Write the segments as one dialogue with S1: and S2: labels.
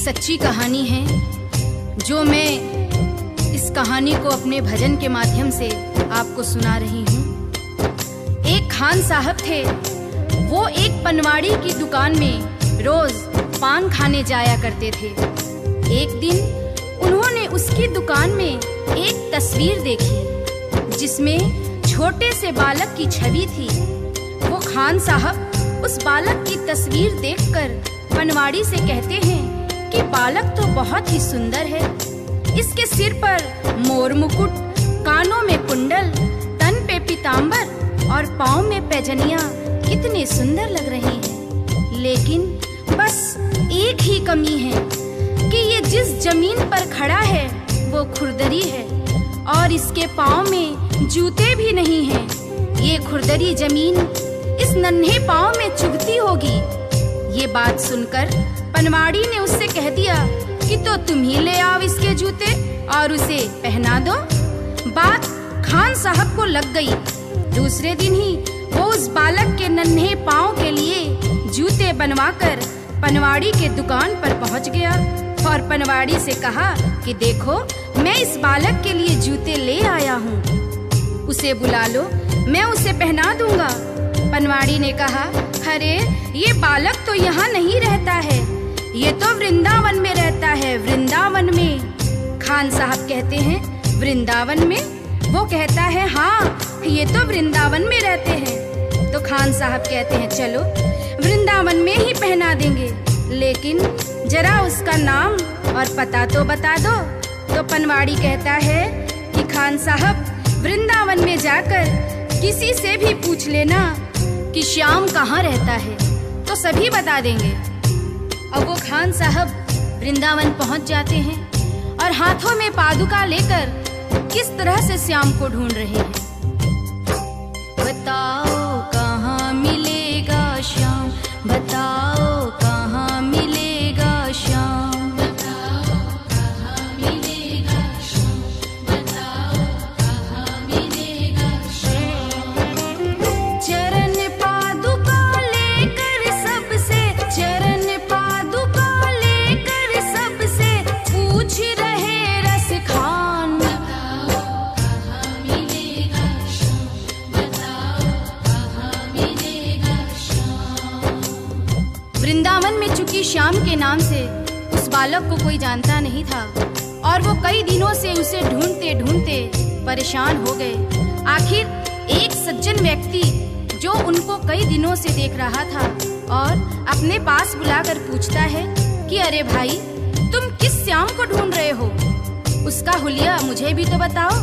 S1: सच्ची कहानी है जो मैं इस कहानी को अपने भजन के माध्यम से आपको सुना रही हूँ। एक खान साहब थे, वो एक पनवाड़ी की दुकान में रोज पान खाने जाया करते थे। एक दिन उन्होंने उसकी दुकान में एक तस्वीर देखी जिसमें छोटे से बालक की छवि थी। वो खान साहब उस बालक की तस्वीर देखकर पनवाड़ी से कहते हैं कि बालक तो बहुत ही सुंदर है। इसके सिर पर मोर मुकुट, कानों में कुंडल, तन पे पीतांबर और पाँव में पैजनियां कितने सुंदर लग रही हैं। लेकिन बस एक ही कमी है कि ये जिस जमीन पर खड़ा है वो खुरदरी है और इसके पाँव में जूते भी नहीं हैं। ये खुरदरी जमीन इस नन्हे पाँव में चुभती होगी। ये बात सुनकर पनवाड़ी ने उससे कह दिया कि तो तुम ही ले आओ इसके जूते और उसे पहना दो। बात खान साहब को लग गई। दूसरे दिन ही वो उस बालक के नन्हे पाँव के लिए जूते बनवाकर पनवाड़ी के दुकान पर पहुंच गया और पनवाड़ी से कहा कि देखो, मैं इस बालक के लिए जूते ले आया हूँ, उसे बुला लो, मैं उसे पहना दूंगा। पनवाड़ी ने कहा, अरे ये बालक तो यहाँ नहीं रहता है, ये तो वृंदावन में रहता है। वृंदावन में? खान साहब कहते हैं, वृंदावन में? वो कहता है, हाँ, ये तो वृंदावन में रहते हैं। तो खान साहब कहते हैं, चलो वृंदावन में ही पहना देंगे, लेकिन जरा उसका नाम और पता तो बता दो। तो पनवाड़ी कहता है कि खान साहब, वृंदावन में जाकर किसी से भी पूछ लेना कि श्याम कहाँ रहता है, तो सभी बता देंगे। अब वो खान साहब वृंदावन पहुंच जाते हैं और हाथों में पादुका लेकर किस तरह से श्याम को ढूंढ रहे हैं। बताओ कहाँ मिलेगा श्याम, बताओ कहाँ मिलेगा श्याम, बताओ कहाँ मिलेगा श्याम, बताओ कहाँ मिलेगा श्याम। चरण पादुका लेकर सबसे, चरण पादुका लेकर सबसे पूछ रहे रस खान, बताओ कहाँ मिलेगा श्याम, बताओ कहाँ मिलेगा श्याम। वृंदावन में चूंकि श्याम के नाम से उस बालक को कोई जानता नहीं था और वो कई दिनों से उसे ढूंढते ढूंढते परेशान हो गए। आखिर एक सज्जन व्यक्ति जो उनको कई दिनों से देख रहा था और अपने पास बुलाकर पूछता है कि अरे भाई, तुम किस श्याम को ढूंढ रहे हो? उसका हुलिया मुझे भी तो बताओ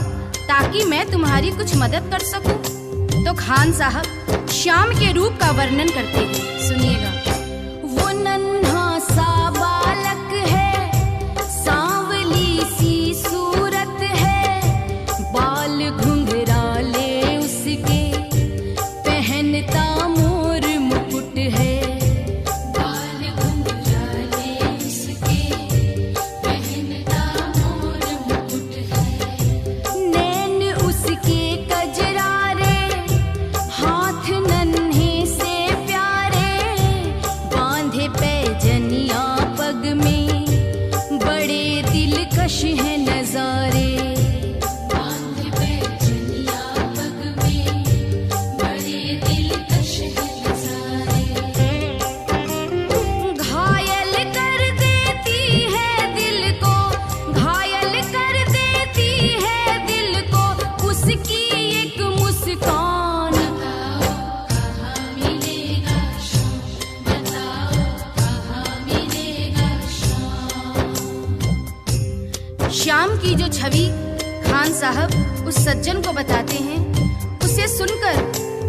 S1: ताकि मैं तुम्हारी कुछ मदद कर सकूं। तो खान साहब श्याम के रूप का वर्णन करते हैं, सुनिएगा। वो नन्हा सा बालक है, सांवली सी सूरत है, बाल घुंघराले उसके, पहनता मोर मुकुट है, बाल घुंघराले उसके, पहनता मोर मुकुट है, नैन उसके कजरारे, हाथ नन्हे से प्यारे, बांधे पैजनिया पग में, बड़े दिलकश है नजारे, बांधे पैजनिया पग में, बड़े दिलकश है नजारे। घायल कर देती है दिल को, घायल कर देती है दिल को उसकी एक मुस्कान, बताओ कहाँ मिलेगा श्याम, बताओ कहाँ मिलेगा श्याम। श्याम की जो छवि खान साहब उस सज्जन को बताते हैं, उसे सुनकर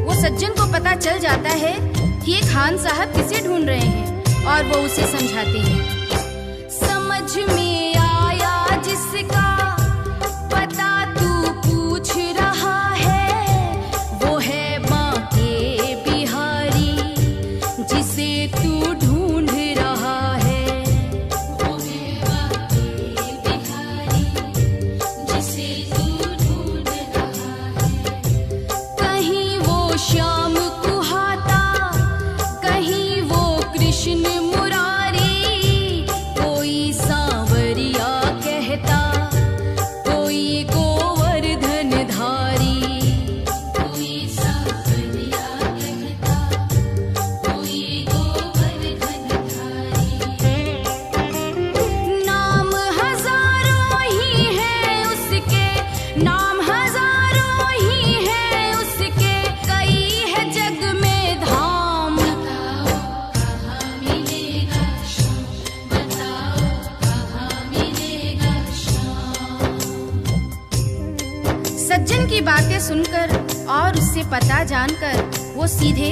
S1: वो सज्जन को पता चल जाता है कि ये खान साहब किसे ढूंढ रहे हैं और वो उसे समझाते हैं। समझ में आया जिसका पता तू पूछ रहा है, वो है बांके बिहारी जिसे तू ढूंढ रहा है, वो है बांके बिहारी जिसे तू ढूंढ रहा है। कहीं वो श्याम कुहाता, कहीं वो कृष्ण मुरारी, कोई की बातें सुनकर और उससे पता जानकर वो सीधे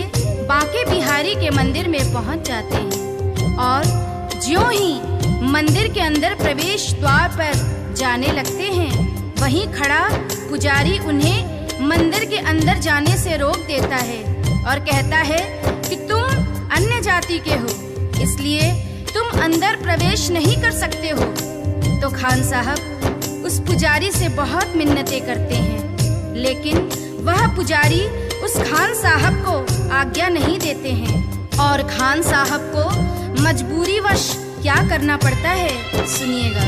S1: बांके बिहारी के मंदिर में पहुंच जाते हैं और ज्यों ही मंदिर के अंदर प्रवेश द्वार पर जाने लगते हैं, वहीं खड़ा पुजारी उन्हें मंदिर के अंदर जाने से रोक देता है और कहता है कि तुम अन्य जाति के हो, इसलिए तुम अंदर प्रवेश नहीं कर सकते हो। तो खान साहब उस पुजारी से बहुत मिन्नतें करते हैं, लेकिन वह पुजारी उस खान साहब को आज्ञा नहीं देते हैं और खान साहब को मजबूरीवश क्या करना पड़ता है, सुनिएगा।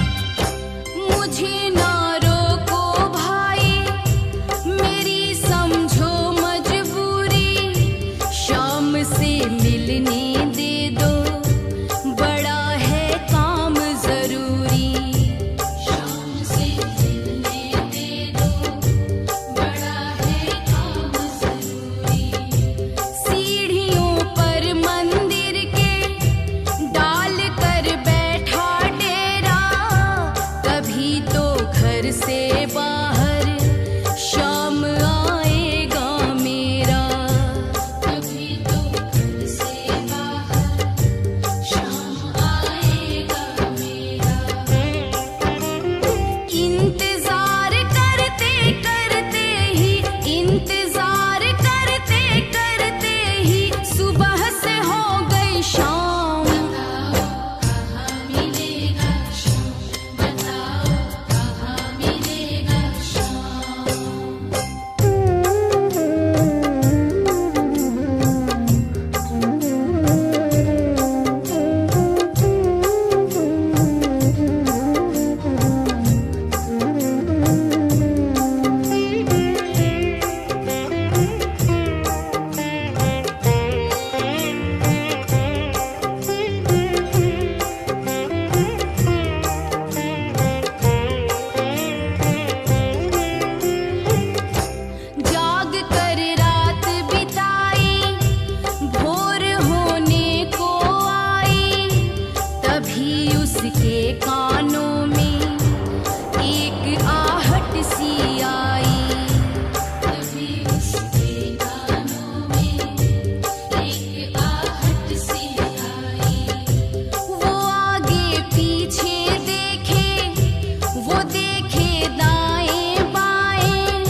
S1: मुझे ना रोको भाई, मेरी समझो मजबूरी, शाम से मिलने दे दो, बड़ा है काम जरूरी। शाम से मिलने दे दो, बड़ा है काम जरूरी। सीढ़ियों पर मंदिर के डाल कर बैठा डेरा, कभी तो घर से बाहर शाम आएगा मेरा, कभी तो घर से बाहर शाम आएगा मेरा। इंतजार करते करते ही, इंतजार करते करते ही सुबह से हो गई शाम। बताओ कहाँ मिलेगा शाम, बताओ कहाँ मिलेगा शाम। जाग कर रात बिताई, भोर होने को आई, तभी उसके कानों में एक आहट सी आई, तभी उसके कानों में एक आहट सी आई। वो आगे पीछे देखे, वो देखे दाएं बाएं,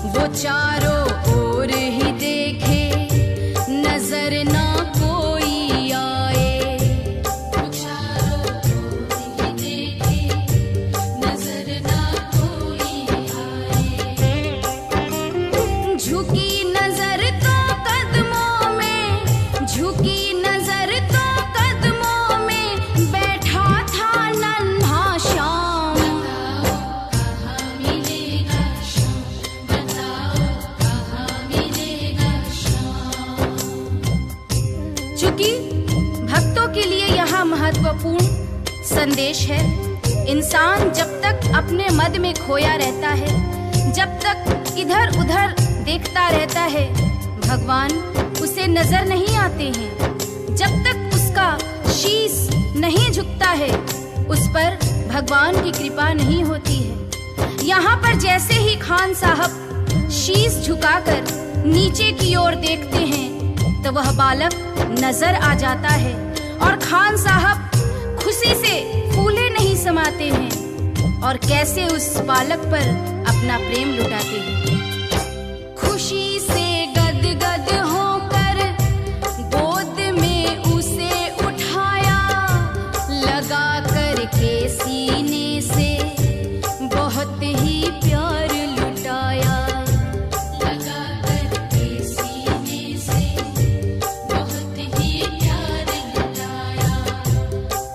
S1: वो चारों ओर ही देखे, नजर ना कोई आए। वो चारों ओर ही देखे, नजर ना कोई आए। झुकी नजर तो कदमों में, झुकी नजर तो कदमों में, बैठा था नन्हा श्याम। बताओ कहाँ मिलेगा शाम, बताओ कहाँ मिलेगा शाम। चूंकि भक्तों के लिए यहाँ महत्वपूर्ण संदेश है, इंसान जब तक अपने मद में खोया रहता है, जब तक इधर उधर देखता रहता है, भगवान उसे नजर नहीं आते हैं। जब तक उसका शीश नहीं झुकता है, उस पर भगवान की कृपा नहीं होती है। यहाँ पर जैसे ही खान साहब शीश झुकाकर नीचे की ओर देखते हैं, तो वह बालक नजर आ जाता है और खान साहब खुशी से फूले नहीं समाते हैं और कैसे उस बालक पर अपना प्रेम लुटाते हैं। खुशी से गदगद होकर गोद में उसे उठाया, लगा कर के सीने से बहुत ही प्यार लुटाया, लगा कर के सीने से बहुत ही प्यार लुटाया।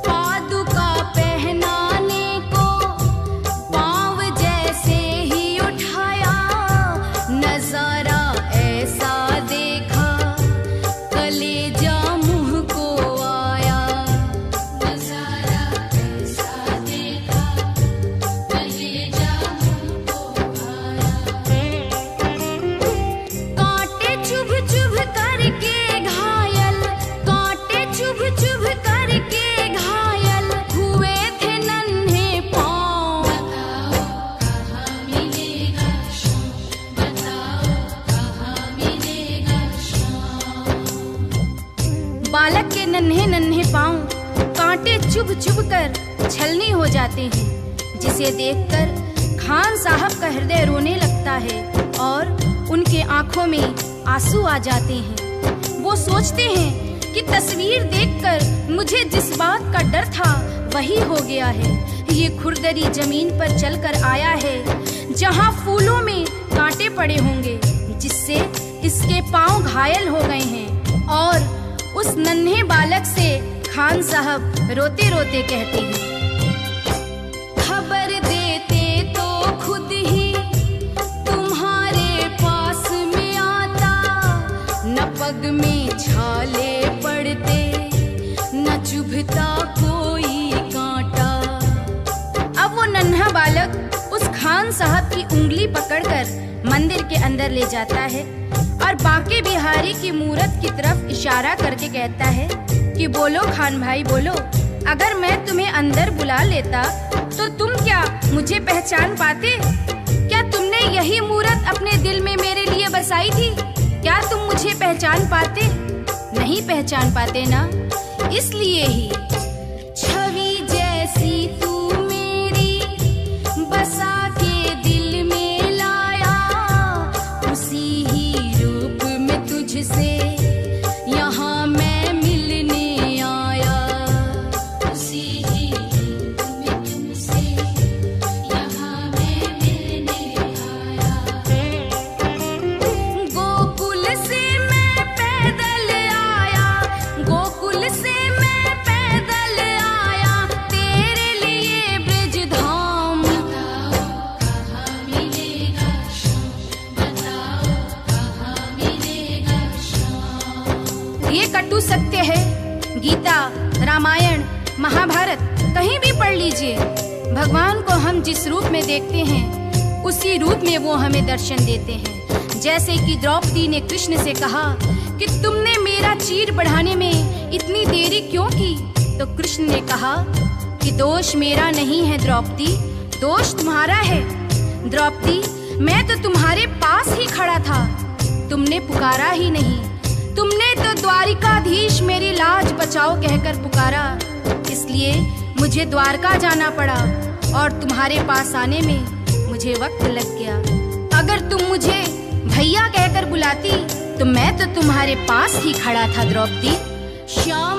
S1: पादुका पहनाने को पाँव जैसे ही उठाया, बालक के नन्हे नन्हे पांव कांटे चुभ चुभ कर छलनी हो जाते हैं, जिसे देखकर खान साहब का हृदय रोने लगता है और उनके आंखों में आंसू आ जाते हैं। वो सोचते हैं कि तस्वीर देखकर मुझे जिस बात का डर था वही हो गया है। ये खुरदरी जमीन पर चलकर आया है जहां फूलों में कांटे पड़े होंगे, जिससे इसके पांव घायल हो गए हैं। और उस नन्हे बालक से खान साहब रोते रोते कहते हैं, खबर देते तो खुद ही तुम्हारे पास में आता, न पग में छाले पड़ते न चुभता कोई कांटा। अब वो नन्हा बालक उस खान साहब की उंगली पकड़कर मंदिर के अंदर ले जाता है और बांके बिहारी की मूरत की तरफ इशारा करके कहता है कि बोलो खान भाई बोलो, अगर मैं तुम्हें अंदर बुला लेता तो तुम क्या मुझे पहचान पाते? क्या तुमने यही मूरत अपने दिल में मेरे लिए बसाई थी? क्या तुम मुझे पहचान पाते? नहीं पहचान पाते ना, इसलिए ही छवि जैसी तू मेरी बसा के दिल में लाया, उसी ही रूप में तुझसे यहाँ मैं मिलने आया, उसी ही रूप में तुझसे यहाँ मैं मिलने आया। गोकुल से मैं पैदल आया, गोकुल से मैं पैदल आया, तेरे लिए ब्रजधाम। बताओ कहाँ मिलेगा श्याम, बताओ कहाँ मिलेगा श्याम। ये कटु सत्य है। गीता, रामायण, महाभारत कहीं भी पढ़ लीजिए, भगवान को हम जिस रूप में देखते हैं उसी रूप में वो हमें दर्शन देते हैं। जैसे कि द्रौपदी ने कृष्ण से कहा कि तुमने मेरा चीर बढ़ाने में इतनी देरी क्यों की, तो कृष्ण ने कहा कि दोष मेरा नहीं है द्रौपदी, दोष तुम्हारा है। द्रौपदी, मैं तो तुम्हारे पास ही खड़ा था, तुमने पुकारा ही नहीं। तुमने तो द्वारिकाधीश मेरी लाज बचाओ कहकर पुकारा, इसलिए मुझे द्वारका जाना पड़ा और तुम्हारे पास आने में मुझे वक्त लग गया। अगर तुम मुझे भैया कहकर बुलाती तो मैं तो तुम्हारे पास ही खड़ा था द्रौपदी। श्याम